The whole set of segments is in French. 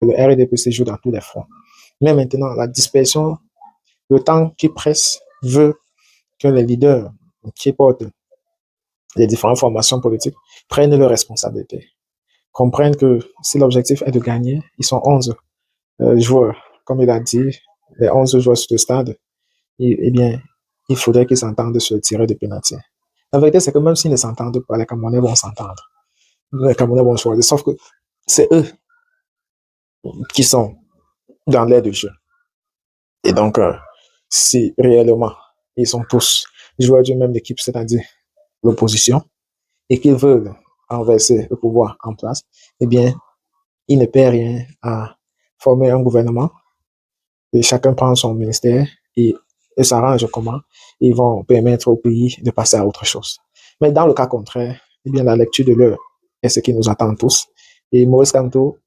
le RDPC joue dans tous les fronts. Mais maintenant, la dispersion, le temps qui presse veut que les leaders qui portent les différentes formations politiques prennent leurs responsabilités, comprennent que si l'objectif est de gagner, ils sont 11 joueurs, comme il a dit, les 11 joueurs sur le stade, eh bien, il faudrait qu'ils s'entendent sur le tireur de pénalty. La vérité, c'est que même s'ils ne s'entendent pas, les Camerounais vont s'entendre. Les Camerounais vont choisir, sauf que c'est eux qui sont dans l'air de jeu. Et donc, si réellement ils sont tous joueurs d'une même équipe, c'est-à-dire l'opposition, et qu'ils veulent renverser le pouvoir en place, eh bien, ils ne paient rien à former un gouvernement, et chacun prend son ministère et s'arrange comment ils vont permettre au pays de passer à autre chose. Mais dans le cas contraire, eh bien, la lecture de l'heure est ce qui nous attend tous. Et Maurice Kamto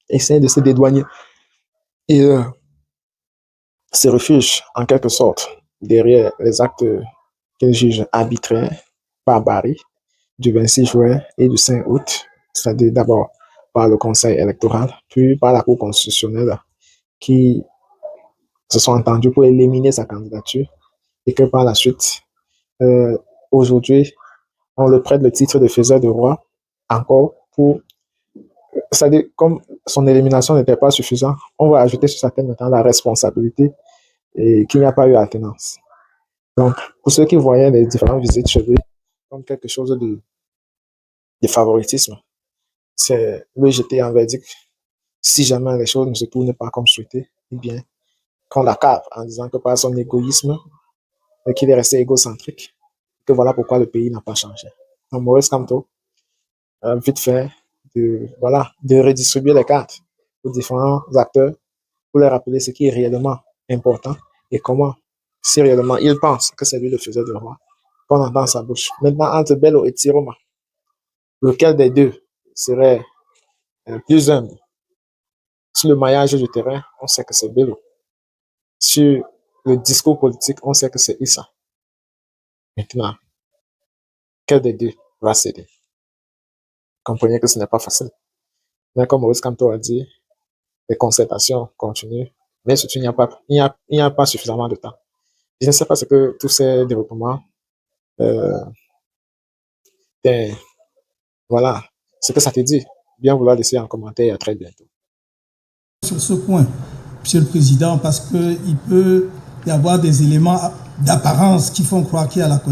essaie de se dédouaner et se refuge en quelque sorte derrière les actes qu'il juge arbitraires, barbaries, du 26 juin et du 5 août, c'est-à-dire d'abord par le Conseil électoral, puis par la Cour constitutionnelle, qui se sont entendus pour éliminer sa candidature, et que par la suite, aujourd'hui, on le prête le titre de faiseur de roi, encore pour, c'est-à-dire, comme son élimination n'était pas suffisante, on va ajouter sur sa tête maintenant la responsabilité et qu'il n'y a pas eu alternance. Donc, pour ceux qui voyaient les différentes visites chez lui comme quelque chose de favoritisme, c'est le jeter en verdict. Si jamais les choses ne se tournent pas comme souhaité, eh bien, qu'on l'accable en disant que par son égoïsme, qu'il est resté égocentrique, que voilà pourquoi le pays n'a pas changé. Donc, Maurice Kamto, vite fait, de redistribuer les cartes aux différents acteurs pour leur rappeler ce qui est réellement important et comment, si réellement ils pensent que c'est lui le faiseur de roi, qu'on entend sa bouche. Maintenant, entre Bello et Tiroma, lequel des deux serait plus humble? Sur le maillage du terrain, on sait que c'est Bello. Sur le discours politique, on sait que c'est Issa. Maintenant, quel des deux va céder? Comprenez que ce n'est pas facile. Mais comme Maurice Kamto a dit, les concertations continuent, mais surtout, il n'y a pas suffisamment de temps. Je ne sais pas ce que tous ces développements, voilà, ce que ça te dit. Bien vouloir laisser en commentaire et à très bientôt. Sur ce point, Monsieur le Président, parce qu'il peut y avoir des éléments d'apparence qui font croire qu'il y a la connaissance.